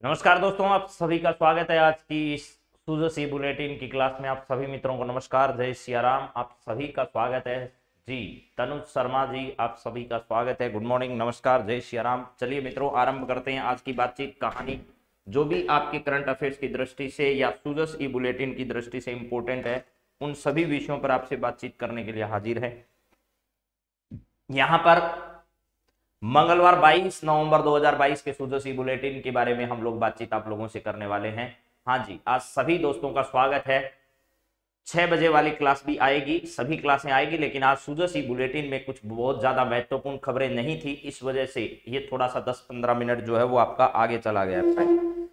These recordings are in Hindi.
नमस्कार दोस्तों, आप सभी का स्वागत है आज की इस सूझ बुलेटिन की क्लास में। आप सभी मित्रों को नमस्कार, जय सिया राम। आप सभी का स्वागत है जी। तनुज शर्मा जी, आप सभी का स्वागत है। गुड मॉर्निंग, नमस्कार, जय सिया राम। चलिए मित्रों, आरंभ करते हैं आज की बातचीत। कहानी जो भी आपके करंट अफेयर्स की दृष्टि से या सूझ बुलेटिन की दृष्टि से इंपॉर्टेंट है, उन सभी विषयों पर आपसे बातचीत करने के लिए हाजिर है। यहाँ पर मंगलवार 22 नवंबर 2022 के सूझ बुलेटिन के बारे में हम लोग बातचीत आप लोगों से करने वाले हैं। हाँ जी, आज सभी दोस्तों का स्वागत है। 6 बजे वाली क्लास भी आएगी, सभी क्लासें आएगी, लेकिन आज सूझ बुलेटिन में कुछ बहुत ज्यादा महत्वपूर्ण खबरें नहीं थी, इस वजह से ये थोड़ा सा 10-15 मिनट जो है वो आपका आगे चला गया है।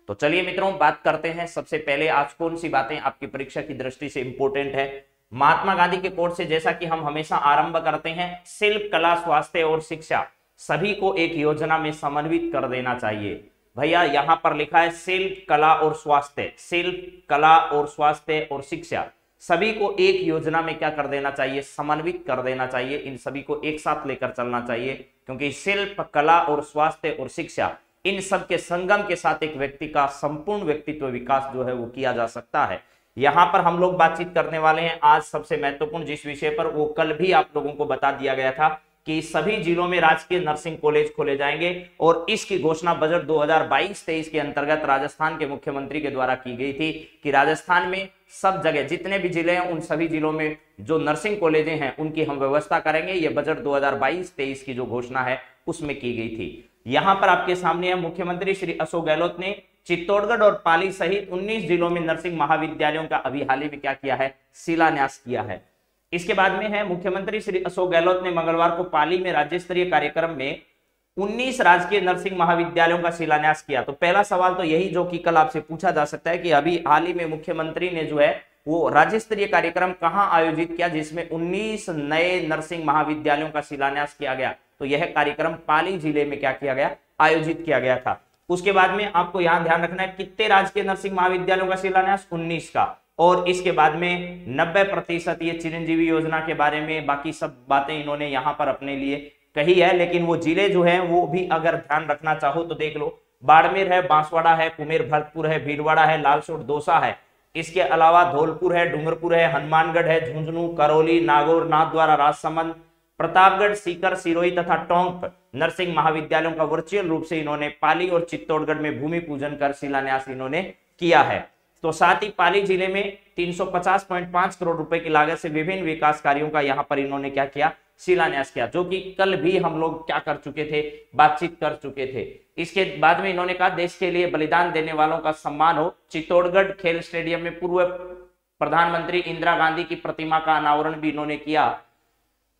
तो चलिए मित्रों, बात करते हैं। सबसे पहले आज कौन सी बातें आपकी परीक्षा की दृष्टि से इंपॉर्टेंट है। महात्मा गांधी के कोट से, जैसा कि हम हमेशा आरंभ करते हैं, शिल्प, कला, स्वास्थ्य और शिक्षा सभी को एक योजना में समन्वित कर देना चाहिए। भैया यहां पर लिखा है शिल्प, कला और स्वास्थ्य। शिल्प, कला और स्वास्थ्य और शिक्षा सभी को एक योजना में क्या कर देना चाहिए, समन्वित कर देना चाहिए। इन सभी को एक साथ लेकर चलना चाहिए, क्योंकि शिल्प, कला और स्वास्थ्य और शिक्षा, इन सब के संगम के साथ एक व्यक्ति का संपूर्ण व्यक्तित्व विकास जो है वो किया जा सकता है। यहां पर हम लोग बातचीत करने वाले हैं आज सबसे महत्वपूर्ण जिस विषय पर, वो कल भी आप लोगों को बता दिया गया था कि सभी जिलों में राजकीय नर्सिंग कॉलेज खोले जाएंगे, और इसकी घोषणा बजट 2022-23 के अंतर्गत राजस्थान के मुख्यमंत्री के द्वारा की गई थी कि राजस्थान में सब जगह जितने भी जिले हैं, उन सभी जिलों में जो नर्सिंग कॉलेजें हैं उनकी हम व्यवस्था करेंगे। ये बजट 2022-23 की जो घोषणा है उसमें की गई थी। यहां पर आपके सामने है, मुख्यमंत्री श्री अशोक गहलोत ने चित्तौड़गढ़ और पाली सहित 19 जिलों में नर्सिंग महाविद्यालयों का अभी हाल ही में क्या किया है, शिलान्यास किया है। इसके बाद में है, मुख्यमंत्री श्री अशोक गहलोत ने मंगलवार को पाली में राज्य स्तरीय कार्यक्रम में 19 राजकीय नर्सिंग महाविद्यालयों का शिलान्यास किया। तो पहला सवाल तो यही जो कि कल आपसे पूछा जा सकता है कि अभी हाल ही में मुख्यमंत्री ने जो है वो राज्य स्तरीय कार्यक्रम कहां आयोजित किया जिसमें 19 नए नर्सिंग महाविद्यालयों का शिलान्यास किया गया। तो यह कार्यक्रम पाली जिले में क्या किया गया, आयोजित किया गया था। उसके बाद में आपको यहां ध्यान रखना है, कितने राजकीय नर्सिंग महाविद्यालयों का शिलान्यास, 19 का। और इसके बाद में 90% ये चिरंजीवी योजना के बारे में बाकी सब बातें इन्होंने यहां पर अपने लिए कही है। लेकिन वो जिले जो है वो भी अगर ध्यान रखना चाहो तो देख लो, बाड़मेर है, बांसवाड़ा है, कुमेर भरतपुर है, भीलवाड़ा है, लालसोट, दौसा है। इसके अलावा धौलपुर है, डूंगरपुर है, हनुमानगढ़ है, झुंझुनू, करौली, नागौर, नाथद्वारा, राजसमंद, प्रतापगढ़, सीकर, सिरोही तथा टोंक नर्सिंग महाविद्यालयों का वर्चुअल रूप से इन्होंने पाली और चित्तौड़गढ़ में भूमि पूजन कर शिलान्यास इन्होंने किया है। तो साथ ही पाली जिले में 350.5 करोड़ रुपए की लागत से विभिन्न विकास कार्यों का यहां पर इन्होंने क्या किया, शिलान्यास किया, जो कि कल भी हम लोग क्या कर चुके थे, बातचीत कर चुके थे। इसके बाद में इन्होंने कहा देश के लिए बलिदान देने वालों का सम्मान हो। चित्तौड़गढ़ खेल स्टेडियम में पूर्व प्रधानमंत्री इंदिरा गांधी की प्रतिमा का अनावरण भी इन्होंने किया।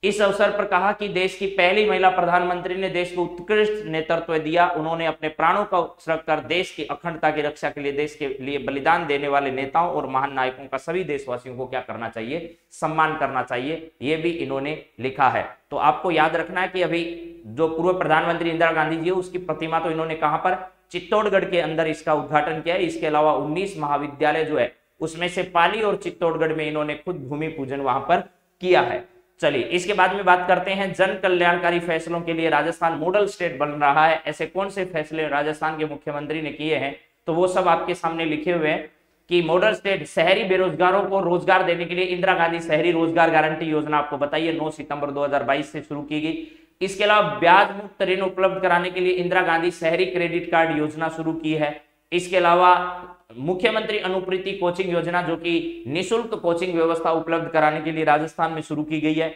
इस अवसर पर कहा कि देश की पहली महिला प्रधानमंत्री ने देश को उत्कृष्ट नेतृत्व दिया। उन्होंने अपने प्राणों का उत्सर्ग कर देश की अखंडता की रक्षा के लिए, देश के लिए बलिदान देने वाले नेताओं और महान नायकों का सभी देशवासियों को क्या करना चाहिए, सम्मान करना चाहिए। ये भी इन्होंने लिखा है। तो आपको याद रखना है कि अभी जो पूर्व प्रधानमंत्री इंदिरा गांधी जी है उसकी प्रतिमा तो इन्होंने कहां पर, चित्तौड़गढ़ के अंदर इसका उद्घाटन किया है। इसके अलावा 19 महाविद्यालय जो है उसमें से पाली और चित्तौड़गढ़ में इन्होंने खुद भूमि पूजन वहां पर किया है। चलिए इसके बाद में बात करते हैं, जन कल्याणकारी फैसलों के लिए राजस्थान मॉडल स्टेट बन रहा है। ऐसे कौन से फैसले राजस्थान के मुख्यमंत्री ने किए हैं, तो वो सब आपके सामने लिखे हुए हैं कि मॉडल स्टेट, शहरी बेरोजगारों को रोजगार देने के लिए इंदिरा गांधी शहरी रोजगार गारंटी योजना आपको बताइए 9 सितंबर 2022 से शुरू की गई। इसके अलावा ब्याज मुक्त ऋण उपलब्ध कराने के लिए इंदिरा गांधी शहरी क्रेडिट कार्ड योजना शुरू की है। इसके अलावा मुख्यमंत्री अनुप्रीति कोचिंग योजना, जो कि निशुल्क कोचिंग व्यवस्था उपलब्ध कराने के लिए राजस्थान में शुरू की गई है।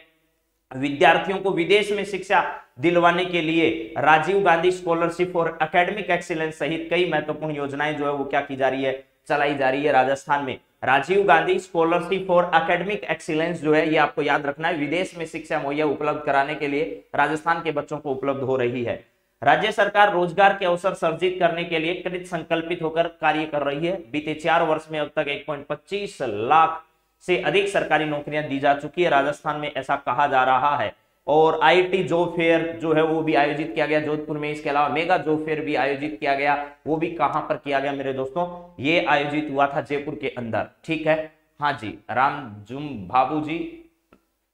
विद्यार्थियों को विदेश में शिक्षा दिलवाने के लिए Rajiv Gandhi scholarship for academic excellence सहित कई महत्वपूर्ण योजनाएं जो है वो क्या की जा रही है, चलाई जा रही है राजस्थान में। Rajiv Gandhi scholarship for academic excellence जो है ये आपको याद रखना है, विदेश में शिक्षा मुहैया उपलब्ध कराने के लिए राजस्थान के बच्चों को उपलब्ध हो रही है। राज्य सरकार रोजगार के अवसर सर्जित करने के लिए कृत संकल्पित होकर कार्य कर रही है। बीते 4 वर्ष में अब तक 1.25 लाख से अधिक सरकारी नौकरियां दी जा चुकी है राजस्थान में, ऐसा कहा जा रहा है। और आईटी जॉब फेयर जो है वो भी आयोजित किया गया जोधपुर में। इसके अलावा मेगा जॉब फेयर भी आयोजित किया गया। वो भी कहां पर किया गया मेरे दोस्तों, ये आयोजित हुआ था जयपुर के अंदर। ठीक है, हाँ जी, रामजुम बाबू जी,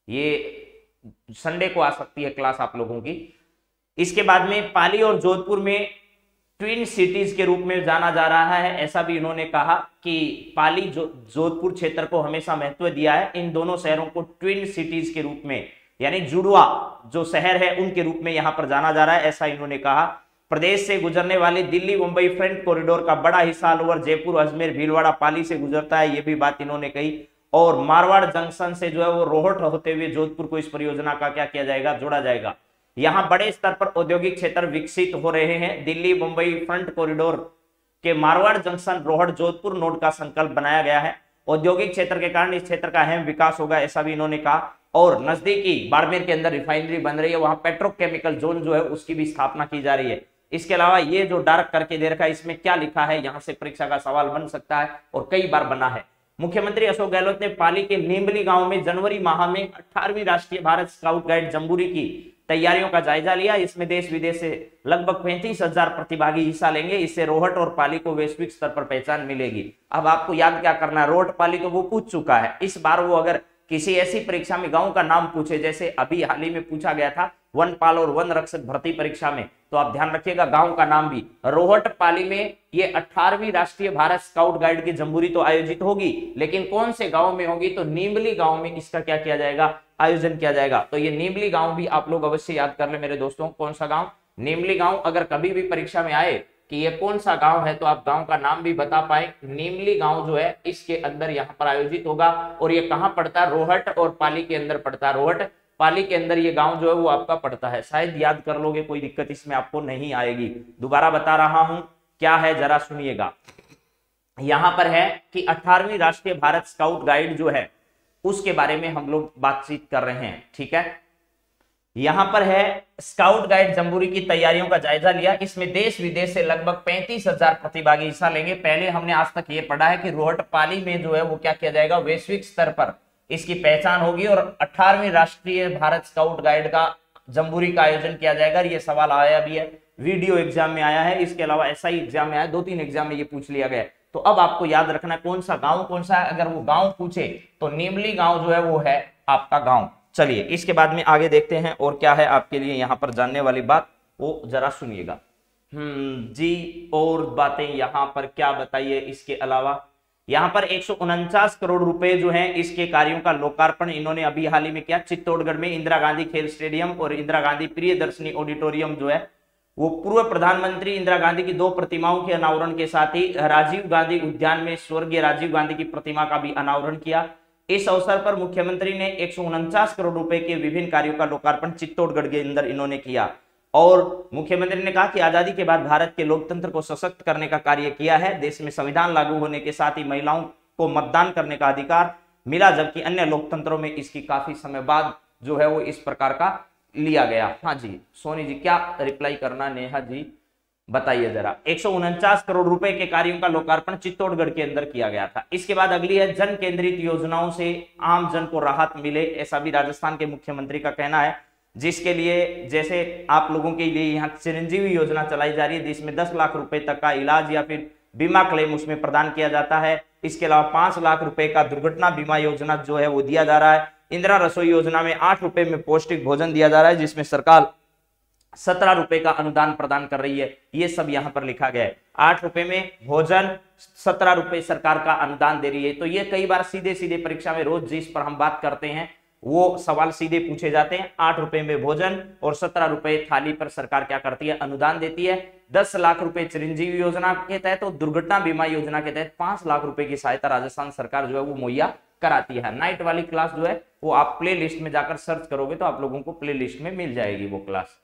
ये संडे को आ सकती है क्लास आप लोगों की। इसके बाद में पाली और जोधपुर में ट्विन सिटीज के रूप में जाना जा रहा है। ऐसा भी इन्होंने कहा कि पाली जोधपुर क्षेत्र को हमेशा महत्व दिया है। इन दोनों शहरों को ट्विन सिटीज के रूप में, यानी जुड़वा जो शहर है उनके रूप में यहां पर जाना जा रहा है, ऐसा इन्होंने कहा। प्रदेश से गुजरने वाली दिल्ली मुंबई फ्रंट कॉरिडोर का बड़ा हिस्सा ओवर जयपुर अजमेर भीलवाड़ा पाली से गुजरता है, ये भी बात इन्होंने कही। और मारवाड़ जंक्शन से जो है वो रोहट होते हुए जोधपुर को इस परियोजना का क्या किया जाएगा, जोड़ा जाएगा। यहां बड़े स्तर पर औद्योगिक क्षेत्र विकसित हो रहे हैं। दिल्ली मुंबई फ्रंट कॉरिडोर के मारवाड़ जंक्शन रोहट जोधपुर नोड का संकल्प बनाया गया है। औद्योगिक क्षेत्र के कारण इस क्षेत्र का अहम विकास होगा, ऐसा भी इन्होंने कहा। और नजदीकी बाड़मेर के अंदर रिफाइनरी बन रही है, वहां पेट्रोकेमिकल जोन जो है उसकी भी स्थापना की जा रही है। इसके अलावा ये जो डार्क करके दे रखा है इसमें क्या लिखा है, यहां से परीक्षा का सवाल बन सकता है और कई बार बना है। मुख्यमंत्री अशोक गहलोत ने पाली के नीमली गांव में जनवरी माह में 18वीं राष्ट्रीय भारत स्काउट गाइड जम्बूरी की तैयारियों का जायजा लिया। इसमें देश विदेश से लगभग 35,000 प्रतिभागी हिस्सा लेंगे। इससे रोहट और पाली को वैश्विक स्तर पर पहचान मिलेगी। अब आपको याद क्या करना है, रोहट पाली तो वो पूछ चुका है। इस बार वो अगर किसी ऐसी परीक्षा में गांव का नाम पूछे, जैसे अभी हाल ही में पूछा गया था वनपाल और वन रक्षक भर्ती परीक्षा में, तो आप ध्यान रखिएगा गांव का नाम भी। रोहट पाली में ये 18वीं राष्ट्रीय भारत स्काउट गाइड की जम्बूरी तो आयोजित होगी, लेकिन कौन से गांव में होगी, तो नीमली गांव में इसका क्या किया जाएगा, आयोजन किया जाएगा। तो ये नीमली गांव भी आप लोग अवश्य याद कर ले मेरे दोस्तों, कौन सा गांव, नीमली गांव। अगर कभी भी परीक्षा में आए कि ये कौन सा गांव है तो आप गांव का नाम भी बता पाए। नीमली गांव जो है इसके अंदर यहाँ पर आयोजित होगा। और ये कहाँ पड़ता है, रोहट और पाली के अंदर पड़ता है। रोहट पाली के अंदर ये गांव जो है वो आपका पड़ता है। शायद याद कर लोगे, कोई दिक्कत इसमें आपको नहीं आएगी। दोबारा बता रहा हूं क्या है, जरा सुनिएगा। यहां पर है कि 18वीं राष्ट्रीय भारत स्काउट गाइड जो है उसके बारे में हम लोग बातचीत कर रहे हैं, ठीक है। यहां पर है स्काउट गाइड जम्बूरी की तैयारियों का जायजा लिया। इसमें देश विदेश से लगभग 35,000 प्रतिभागी हिस्सा लेंगे। पहले हमने आज तक ये पढ़ा है कि रोहट पाली में जो है वो क्या किया जाएगा, वैश्विक स्तर पर इसकी पहचान होगी और 18वीं राष्ट्रीय भारत स्काउट गाइड का जम्बूरी का आयोजन किया जाएगा। ये सवाल आया भी है, वीडियो एग्जाम में आया है, इसके अलावा एसआई एग्जाम में आया, 2-3 एग्जाम में ये पूछ लिया गया। तो अब आपको याद रखना कौन सा गांव कौन सा है। अगर वो गांव पूछे तो नीमली गांव जो है वो है आपका गांव। चलिए इसके बाद में आगे देखते हैं और क्या है आपके लिए यहाँ पर जानने वाली बात, वो जरा सुनिएगा। जी, और बातें यहाँ पर क्या बताइए। इसके अलावा यहाँ पर 149 करोड़ रुपए जो हैं इसके कार्यों का लोकार्पण इन्होंने अभी हाल ही में किया। चित्तौड़गढ़ में इंदिरा गांधी खेल स्टेडियम और इंदिरा गांधी प्रियदर्शनी ऑडिटोरियम जो है वो पूर्व प्रधानमंत्री इंदिरा गांधी की 2 प्रतिमाओं के अनावरण के साथ ही राजीव गांधी उद्यान में स्वर्गीय राजीव गांधी की प्रतिमा का भी अनावरण किया। इस अवसर पर मुख्यमंत्री ने 149 करोड़ रुपए के विभिन्न कार्यों का लोकार्पण चित्तौड़गढ़ के अंदर इन्होंने किया। और मुख्यमंत्री ने कहा कि आजादी के बाद भारत के लोकतंत्र को सशक्त करने का कार्य किया है। देश में संविधान लागू होने के साथ ही महिलाओं को मतदान करने का अधिकार मिला, जबकि अन्य लोकतंत्रों में इसकी काफी समय बाद जो है वो इस प्रकार का लिया गया। हाँ जी सोनी जी, क्या रिप्लाई करना, नेहा जी बताइए जरा। 149 करोड़ रुपए के कार्यों का लोकार्पण चित्तौड़गढ़ के अंदर किया गया था। इसके बाद अगली है जन केंद्रित योजनाओं से आम जन को राहत मिले, ऐसा भी राजस्थान के मुख्यमंत्री का कहना है। जिसके लिए जैसे आप लोगों के लिए यहाँ चिरंजीवी योजना चलाई जा रही है, जिसमें 10 लाख रुपए तक का इलाज या फिर बीमा क्लेम उसमें प्रदान किया जाता है। इसके अलावा 5 लाख रुपए का दुर्घटना बीमा योजना जो है वो दिया जा रहा है। इंदिरा रसोई योजना में 8 रुपए में पौष्टिक भोजन दिया जा रहा है, जिसमें सरकार 17 रुपए का अनुदान प्रदान कर रही है। ये सब यहाँ पर लिखा गया है। 8 रुपए में भोजन, 17 रुपए सरकार का अनुदान दे रही है। तो ये कई बार सीधे सीधे परीक्षा में रोज जिस पर हम बात करते हैं वो सवाल सीधे पूछे जाते हैं। 8 रुपए में भोजन और 17 रुपए थाली पर सरकार क्या करती है, अनुदान देती है। 10 लाख रुपए चिरंजीवी योजना के तहत और दुर्घटना बीमा योजना के तहत 5 लाख रुपए की सहायता राजस्थान सरकार जो है वो मुहैया कराती है। नाइट वाली क्लास जो है वो आप प्ले लिस्ट में जाकर सर्च करोगे तो आप लोगों को प्ले लिस्ट में मिल जाएगी वो क्लास।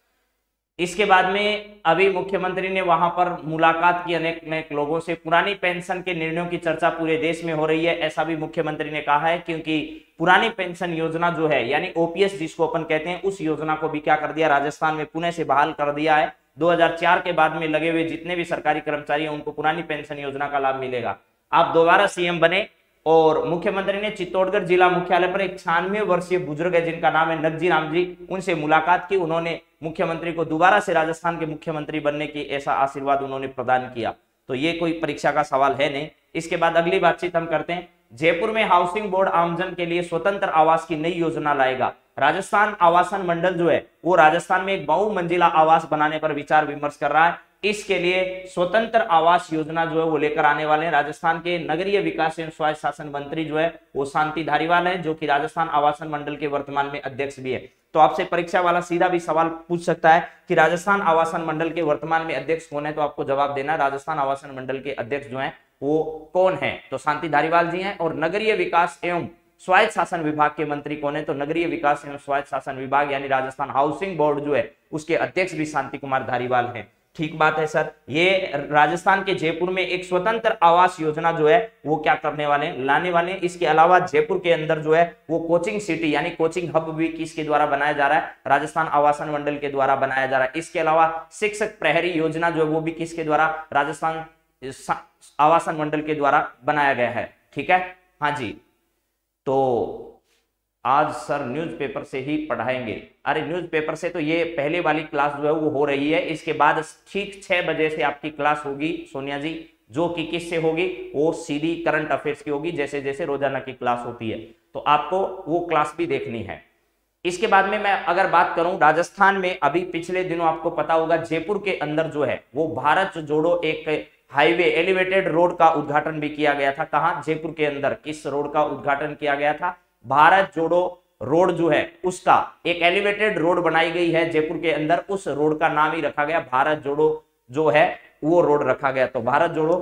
इसके बाद में अभी मुख्यमंत्री ने वहां पर मुलाकात की अनेक लोगों से। पुरानी पेंशन के निर्णयों की चर्चा पूरे देश में हो रही है, ऐसा भी मुख्यमंत्री ने कहा है, क्योंकि पुरानी पेंशन योजना जो है यानी ओपीएस जिसको अपन कहते हैं, उस योजना को भी क्या कर दिया, राजस्थान में पुणे से बहाल कर दिया है। 2004 के बाद में लगे हुए जितने भी सरकारी कर्मचारी हैं उनको पुरानी पेंशन योजना का लाभ मिलेगा। आप दोबारा सीएम बने। और मुख्यमंत्री ने चित्तौड़गढ़ जिला मुख्यालय पर एक 96 वर्षीय बुजुर्ग है जिनका नाम है नगजी राम जी, उनसे मुलाकात की। उन्होंने मुख्यमंत्री को दोबारा से राजस्थान के मुख्यमंत्री बनने की ऐसा आशीर्वाद उन्होंने प्रदान किया। तो ये कोई परीक्षा का सवाल है नहीं। इसके बाद अगली बातचीत हम करते हैं। जयपुर में हाउसिंग बोर्ड आमजन के लिए स्वतंत्र आवास की नई योजना लाएगा। राजस्थान आवासन मंडल जो है वो राजस्थान में एक बहुमंजिला आवास बनाने पर विचार विमर्श कर रहा है। इसके लिए स्वतंत्र आवास योजना जो है वो लेकर आने वाले हैं। राजस्थान के नगरीय विकास एवं स्वायत्त शासन मंत्री जो है वो शांति धारीवाल है, जो कि राजस्थान आवासन मंडल के वर्तमान में अध्यक्ष भी है। तो आपसे परीक्षा वाला सीधा भी सवाल पूछ सकता है कि राजस्थान आवासन मंडल के वर्तमान में अध्यक्ष कौन है, तो आपको जवाब देना राजस्थान आवासन मंडल के अध्यक्ष जो है वो कौन है, तो शांति धारीवाल जी हैं। और नगरीय विकास एवं स्वायत्त शासन विभाग के मंत्री कौन है, तो नगरीय विकास एवं स्वायत्त शासन विभाग यानी राजस्थान हाउसिंग बोर्ड जो है उसके अध्यक्ष भी शांति कुमार धारीवाल हैं। ठीक बात है सर। ये राजस्थान के जयपुर में एक स्वतंत्र आवास योजना जो है वो क्या करने वाले हैं, लाने वाले हैं। इसके अलावा जयपुर के अंदर जो है वो कोचिंग सिटी यानी कोचिंग हब भी किसके द्वारा बनाया जा रहा है, राजस्थान आवासन मंडल के द्वारा बनाया जा रहा है। इसके अलावा शिक्षक प्रहरी योजना जो है वो भी किसके द्वारा, राजस्थान आवासन मंडल के द्वारा बनाया गया है। ठीक है, हाँ जी। तो आज सर न्यूज़पेपर से ही पढ़ाएंगे। अरे न्यूज़पेपर से तो ये पहले वाली क्लास जो है वो हो रही है, इसके बाद ठीक 6 बजे से आपकी क्लास होगी सोनिया जी, जो कि किससे होगी, वो सीधी करंट अफेयर्स की होगी, जैसे जैसे रोजाना की क्लास होती है, तो आपको वो क्लास भी देखनी है। इसके बाद में मैं अगर बात करूं राजस्थान में, अभी पिछले दिनों आपको पता होगा जयपुर के अंदर जो है वो भारत जोड़ो एक हाईवे एलिवेटेड रोड का उद्घाटन भी किया गया था। कहां, जयपुर के अंदर किस रोड का उद्घाटन किया गया था, भारत जोड़ो रोड जो है उसका एक एलिवेटेड रोड बनाई गई है जयपुर के अंदर, उस रोड का नाम ही रखा गया भारत जोड़ो जो है वो रोड रखा गया। तो भारत जोड़ो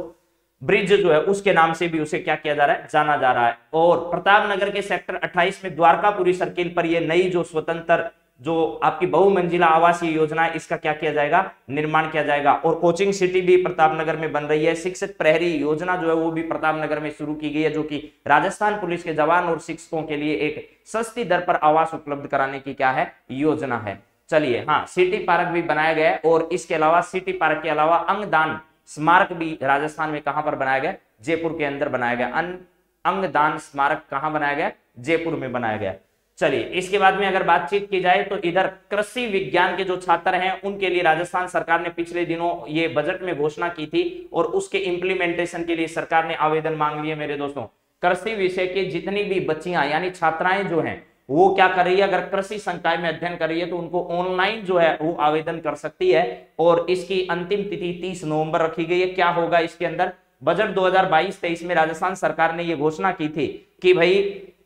ब्रिज जो है उसके नाम से भी उसे क्या किया जा रहा है, जाना जा रहा है। और प्रतापनगर के सेक्टर 28 में द्वारकापुरी सर्किल पर यह नई जो स्वतंत्र जो आपकी बहुमंजिला आवासीय योजना है इसका क्या किया जाएगा, निर्माण किया जाएगा। और कोचिंग सिटी भी प्रतापनगर में बन रही है। शिक्षक प्रहरी योजना जो है वो भी प्रतापनगर में शुरू की गई है, जो कि राजस्थान पुलिस के जवान और शिक्षकों के लिए एक सस्ती दर पर आवास उपलब्ध कराने की क्या है, योजना है। चलिए, हाँ, सिटी पार्क भी बनाया गया है। और इसके अलावा सिटी पार्क के अलावा अंगदान स्मारक भी राजस्थान में कहां पर बनाया गया, जयपुर के अंदर बनाया गया। अंगदान स्मारक कहां बनाया गया, जयपुर में बनाया गया। चलिए, इसके बाद में अगर बातचीत की जाए तो इधर कृषि विज्ञान के जो छात्र हैं उनके लिए राजस्थान सरकार ने पिछले दिनों ये बजट में घोषणा की थी और उसके इंप्लीमेंटेशन के लिए सरकार ने आवेदन मांग लिए। मेरे दोस्तों, कृषि विषय के जितनी भी बच्चियां यानी छात्राएं जो हैं वो क्या कर रही है, अगर कृषि संकाय में अध्ययन कर रही है तो उनको ऑनलाइन जो है वो आवेदन कर सकती है। और इसकी अंतिम तिथि 30 नवंबर रखी गई है। क्या होगा इसके अंदर, बजट 2022-23 में राजस्थान सरकार ने ये घोषणा की थी कि भाई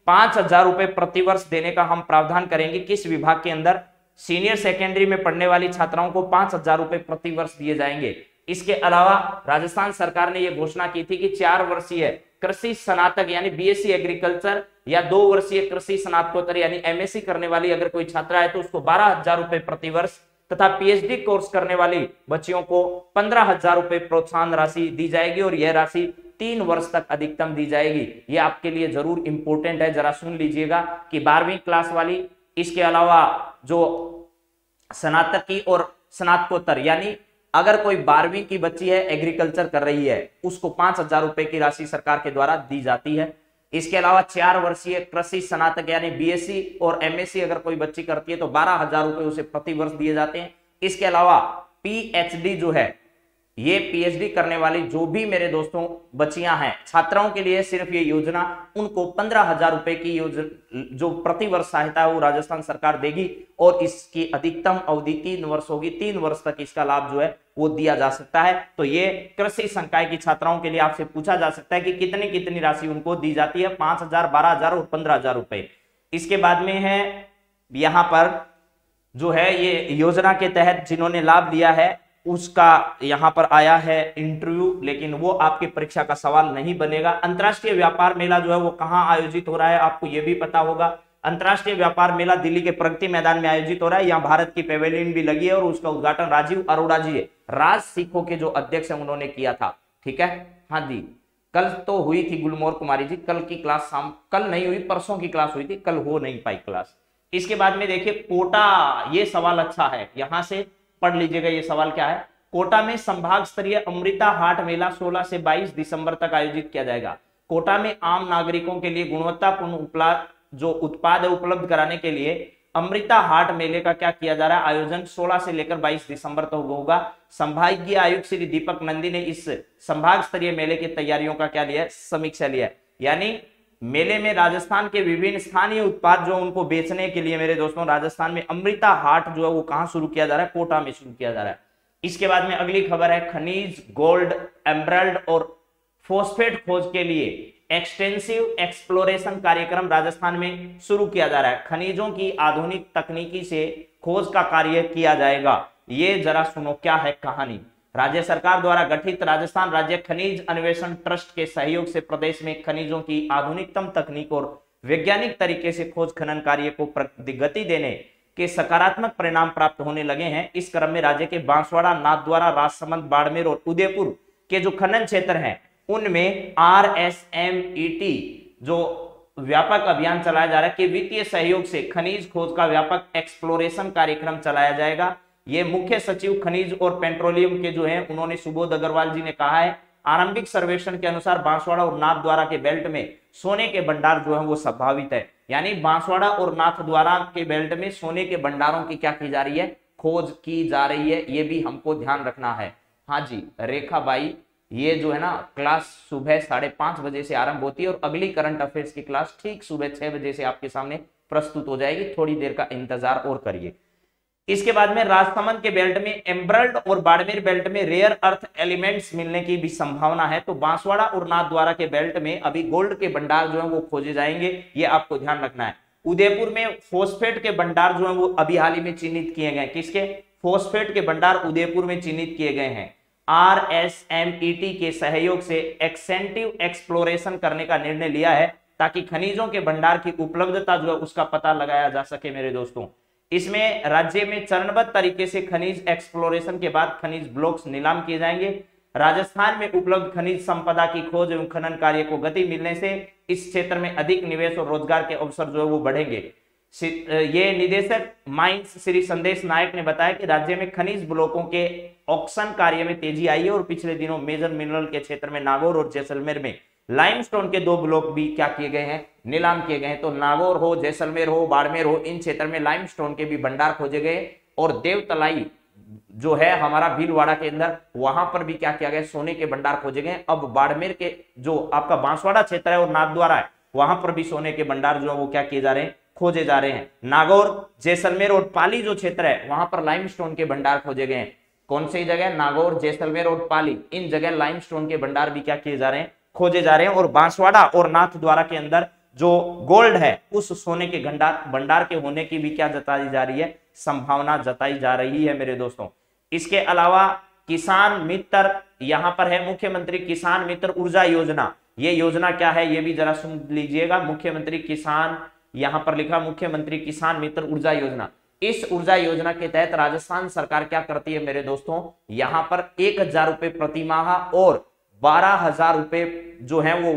5,000 रुपए प्रतिवर्ष देने का हम प्रावधान करेंगे। किस विभाग के अंदर, सीनियर सेकेंडरी में पढ़ने वाली छात्राओं को 5,000 रुपए प्रतिवर्ष दिए जाएंगे। इसके अलावा राजस्थान सरकार ने यह घोषणा की थी कि 4 वर्षीय कृषि स्नातक यानी बीएससी एग्रीकल्चर या 2 वर्षीय कृषि स्नातकोत्तर यानी एमएससी करने वाली अगर कोई छात्रा है तो उसको 12,000 रुपए प्रतिवर्ष, तथा पीएचडी कोर्स करने वाली बच्चियों को 15,000 रुपए प्रोत्साहन राशि दी जाएगी। और यह राशि 3 वर्ष तक अधिकतम दी जाएगी। ये आपके लिए जरूर इंपॉर्टेंट है, जरा सुन लीजिएगा कि 12वीं क्लास वाली, इसके अलावा जो स्नातक की और स्नातकोत्तर यानी अगर कोई 12वीं की बच्ची है एग्रीकल्चर कर रही है उसको 5,000 रुपए की राशि सरकार के द्वारा दी जाती है। इसके अलावा 4 वर्षीय कृषि स्नातक यानी बीएससी और एमएससी अगर कोई बच्ची करती है तो 12,000 रुपए उसे प्रतिवर्ष दिए जाते हैं। इसके अलावा पीएचडी जो है, ये पीएचडी करने वाली जो भी मेरे दोस्तों बच्चियां हैं छात्राओं के लिए सिर्फ ये योजना उनको 15,000 रुपए की योजना जो प्रतिवर्ष सहायता है वो राजस्थान सरकार देगी। और इसकी अधिकतम अवधि 3 वर्ष होगी। 3 वर्ष तक इसका लाभ जो है वो दिया जा सकता है। तो ये कृषि संकाय की छात्राओं के लिए आपसे पूछा जा सकता है कि कितनी कितनी राशि उनको दी जाती है, 5,000, 12,000 और 15,000 रुपए। इसके बाद में है यहां पर जो है ये योजना के तहत जिन्होंने लाभ लिया है उसका यहां पर आया है इंटरव्यू, लेकिन वो आपकी परीक्षा का सवाल नहीं बनेगा। अंतर्राष्ट्रीय व्यापार मेला जो है वो कहां आयोजित हो रहा है आपको ये भी पता होगा। अंतर्राष्ट्रीय व्यापार मेला दिल्ली के प्रगति मैदान में आयोजित हो रहा है। यहाँ भारत की पेवेलियन भी लगी है और उसका उद्घाटन राजीव अरोड़ा जी राज सिखों के जो अध्यक्ष है उन्होंने किया था। ठीक है, हाँ जी, कल तो हुई थी गुलमोहर कुमारी जी, कल की क्लास शाम, कल नहीं हुई, परसों की क्लास हुई थी, कल हो नहीं पाई क्लास। इसके बाद में देखिए कोटा, ये सवाल अच्छा है, यहां से पढ़ लीजिएगा। ये सवाल क्या है, कोटा में संभाग स्तरीय अमृता हाट मेला 16 से 22 दिसंबर तक आयोजित किया जाएगा। कोटा में आम नागरिकों के लिए गुणवत्तापूर्ण जो उत्पाद है उपलब्ध कराने के लिए अमृता हाट मेले का क्या किया जा रहा है, आयोजन 16 से लेकर 22 दिसंबर तक होगा। संभागीय आयुक्त श्री दीपक नंदी ने इस संभाग स्तरीय मेले की तैयारियों का क्या लिया, समीक्षा लिया। यानी मेले में राजस्थान के विभिन्न स्थानीय उत्पाद जो उनको बेचने के लिए मेरे दोस्तों राजस्थान में अमृता हाट जो है वो कहां शुरू किया जा रहा है, कोटा में शुरू किया जा रहा है। इसके बाद में अगली खबर है, खनिज, गोल्ड, एमरल्ड और फॉस्फेट खोज के लिए एक्सटेंसिव एक्सप्लोरेशन कार्यक्रम राजस्थान में शुरू किया जा रहा है। खनिजों की आधुनिक तकनीकी से खोज का कार्य किया जाएगा। ये जरा सुनो क्या है कहानी। राज्य सरकार द्वारा गठित राजस्थान राज्य खनिज अन्वेषण ट्रस्ट के सहयोग से प्रदेश में खनिजों की आधुनिकतम तकनीक और वैज्ञानिक तरीके से खोज खनन कार्य को गति देने के सकारात्मक परिणाम प्राप्त होने लगे हैं। इस क्रम में राज्य के बांसवाड़ा, नाथद्वारा, राजसमंद, बाड़मेर और उदयपुर के जो खनन क्षेत्र हैं उनमें RSMET जो व्यापक अभियान चलाया जा रहा है कि वित्तीय सहयोग से खनिज खोज का व्यापक एक्सप्लोरेशन कार्यक्रम चलाया जाएगा। ये मुख्य सचिव खनिज और पेट्रोलियम के जो है उन्होंने सुबोध अग्रवाल जी ने कहा है। आरंभिक सर्वेक्षण के अनुसार बांसवाड़ा और नाथद्वारा के बेल्ट में सोने के भंडार जो है वो संभावित है। यानी बांसवाड़ा और नाथद्वारा के बेल्ट में सोने के भंडारों की क्या की जा रही है, खोज की जा रही है। ये भी हमको ध्यान रखना है। हाँ जी रेखा बाई, ये जो है ना क्लास सुबह 5:30 बजे से आरंभ होती है और अगली करंट अफेयर्स की क्लास ठीक सुबह 6 बजे से आपके सामने प्रस्तुत हो जाएगी। थोड़ी देर का इंतजार और करिए। इसके बाद में राजसमंद के बेल्ट में एमरल्ड और बाड़मेर बेल्ट में रेयर अर्थ एलिमेंट्स मिलने की भी संभावना है। तो बांसवाड़ा और नाथद्वारा के बेल्ट में अभी गोल्ड के भंडार जो है वो खोजे जाएंगे, ये आपको ध्यान रखना है। उदयपुर में फॉस्फेट के भंडार जो है वो अभी हाल ही में चिन्हित किए गए। किसके? फॉस्फेट के भंडार उदयपुर में चिन्हित किए गए हैं। RSMET के सहयोग से एक्सटेंसिव एक्सप्लोरेशन करने का निर्णय लिया है ताकि खनिजों के भंडार की उपलब्धता जो है उसका पता लगाया जा सके। मेरे दोस्तों, इसमें राज्य में चरणबद्ध तरीके से खनिज एक्सप्लोरेशन के बाद खनिज ब्लॉक्स नीलाम किए जाएंगे। राजस्थान में उपलब्ध खनिज संपदा की खोज एवं खनन कार्य को गति मिलने से इस क्षेत्र में अधिक निवेश और रोजगार के अवसर जो है वो बढ़ेंगे। ये निदेशक माइंस श्री संदेश नायक ने बताया कि राज्य में खनिज ब्लॉकों के ऑक्शन कार्य में तेजी आई है और पिछले दिनों मेजर मिनरल के क्षेत्र में नागौर और जैसलमेर में लाइमस्टोन के 2 ब्लॉक भी क्या किए गए हैं, नीलाम किए गए हैं। तो नागौर हो, जैसलमेर हो, बाड़मेर हो, इन क्षेत्र में लाइमस्टोन के भी भंडार खोजे गए और देवतलाई जो है हमारा भीलवाड़ा के अंदर, वहां पर भी क्या किया गया, सोने के भंडार खोजे गए। अब बाड़मेर के जो आपका बांसवाड़ा क्षेत्र है और नाथद्वारा है वहां पर भी सोने के भंडार जो है वो क्या किए जा रहे हैं, खोजे जा रहे हैं। नागौर, जैसलमेर और पाली जो क्षेत्र है वहां पर लाइमस्टोन के भंडार खोजे गए हैं। कौन सी जगह? नागौर, जैसलमेर और पाली, इन जगह लाइमस्टोन के भंडार भी क्या किए जा रहे हैं, खोजे जा रहे हैं। और बांसवाड़ा और नाथद्वारा के अंदर जो गोल्ड है उस सोने के भंडार के होने की भी क्या जताई जा रही है, संभावना जताई जा रही है मेरे दोस्तों। इसके अलावा किसान मित्र यहां पर है, मुख्यमंत्री किसान मित्र ऊर्जा योजना। ये योजना क्या है ये भी जरा सुन लीजिएगा। मुख्यमंत्री किसान, यहां पर लिखा मुख्यमंत्री किसान मित्र ऊर्जा योजना। इस ऊर्जा योजना के तहत राजस्थान सरकार क्या करती है मेरे दोस्तों, यहां पर 1000 रुपए प्रति माह और 12,000 रुपए जो है वो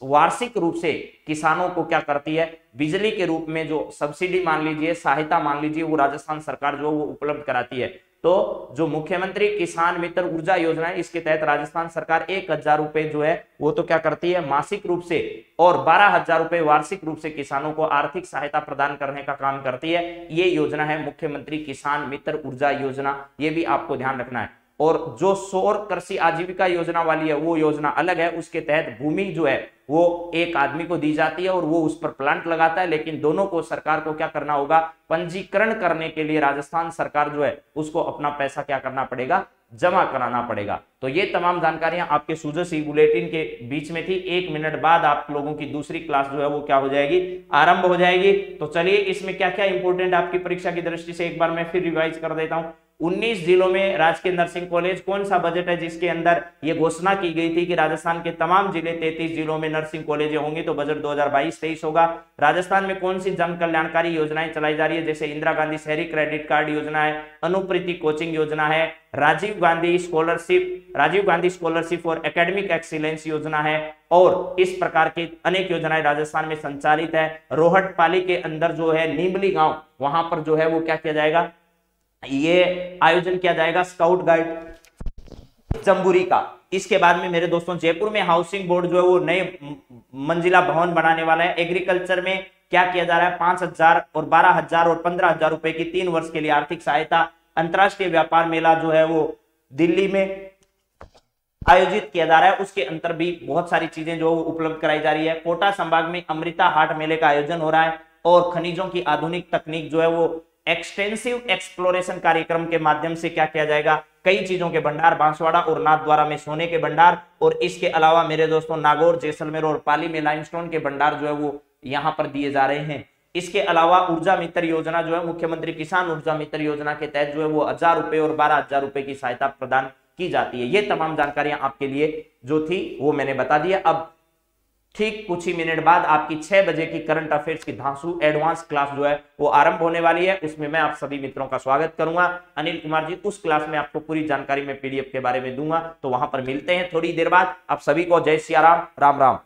वार्षिक रूप से किसानों को क्या करती है, बिजली के रूप में जो सब्सिडी मान लीजिए, सहायता मान लीजिए, वो राजस्थान सरकार जो वो उपलब्ध कराती है। तो जो मुख्यमंत्री किसान मित्र ऊर्जा योजना है इसके तहत राजस्थान सरकार 1000 रुपए जो है वो तो क्या करती है मासिक रूप से और 12,000 रुपए वार्षिक रूप से किसानों को आर्थिक सहायता प्रदान करने का काम करती है। ये योजना है मुख्यमंत्री किसान मित्र ऊर्जा योजना, ये भी आपको ध्यान रखना है। और जो सौर कृषि आजीविका योजना वाली है वो योजना अलग है। उसके तहत भूमि जो है वो एक आदमी को दी जाती है और वो उस पर प्लांट लगाता है, लेकिन दोनों को सरकार को क्या करना होगा, पंजीकरण करने के लिए राजस्थान सरकार जो है उसको अपना पैसा क्या करना पड़ेगा, जमा कराना पड़ेगा। तो ये तमाम जानकारियां आपके सूजसी बुलेटिन के बीच में थी। 1 मिनट बाद आप लोगों की दूसरी क्लास जो है वो क्या हो जाएगी, आरंभ हो जाएगी। तो चलिए इसमें क्या क्या इंपोर्टेंट आपकी परीक्षा की दृष्टि से एक बार मैं फिर रिवाइज कर देता हूं। 19 जिलों में राजकीय नर्सिंग कॉलेज, कौन सा बजट है जिसके अंदर ये घोषणा की गई थी कि राजस्थान के तमाम जिले 33 जिलों में नर्सिंग कॉलेज होंगी, तो बजट 2022-23 होगा। राजस्थान में कौन सी जन कल्याणकारी योजनाएं चलाई जा रही है, जैसे इंदिरा गांधी शहरी क्रेडिट कार्ड योजना है, अनुप्रीति कोचिंग योजना है, Rajiv Gandhi scholarship for academic excellence योजना है, और इस प्रकार की अनेक योजनाएं राजस्थान में संचालित है। रोहट पाली के अंदर जो है नीमली गांव, वहां पर जो है वो क्या किया जाएगा, ये आयोजन किया जाएगा स्काउट गाइड जम्बूरी का। इसके बाद में मेरे दोस्तों जयपुर में हाउसिंग बोर्ड जो है वो नए मंजिला भवन बनाने वाला है। एग्रीकल्चर में क्या किया जा रहा है, 5,000 और 12,000 और 15,000 रुपए की 3 वर्ष के लिए आर्थिक सहायता। अंतरराष्ट्रीय व्यापार मेला जो है वो दिल्ली में आयोजित किया जा रहा है, उसके अंतर भी बहुत सारी चीजें जो उपलब्ध कराई जा रही है। कोटा संभाग में अमृता हाट मेले का आयोजन हो रहा है और खनिजों की आधुनिक तकनीक जो है वो एक्सटेंसिव एक्सप्लोरेशन कार्यक्रम के माध्यम से क्या किया जाएगा, कई चीजों के भंडार बांसवाड़ा और नाथद्वारा में सोने के भंडार, और इसके अलावा मेरे दोस्तों नागौर, जैसलमेर और पाली में लाइमस्टोन के भंडार जो है वो यहाँ पर दिए जा रहे हैं। इसके अलावा ऊर्जा मित्र योजना जो है मुख्यमंत्री किसान ऊर्जा मित्र योजना के तहत जो है वो 1000 रुपए और 12,000 रुपए की सहायता प्रदान की जाती है। ये तमाम जानकारियां आपके लिए जो थी वो मैंने बता दिया। अब ठीक कुछ ही मिनट बाद आपकी 6 बजे की करंट अफेयर्स की धांसू एडवांस क्लास जो है वो आरंभ होने वाली है। उसमें मैं आप सभी मित्रों का स्वागत करूंगा। अनिल कुमार जी उस क्लास में आपको पूरी जानकारी मैं पीडीएफ के बारे में दूंगा, तो वहां पर मिलते हैं थोड़ी देर बाद। आप सभी को जय सिया राम, राम राम।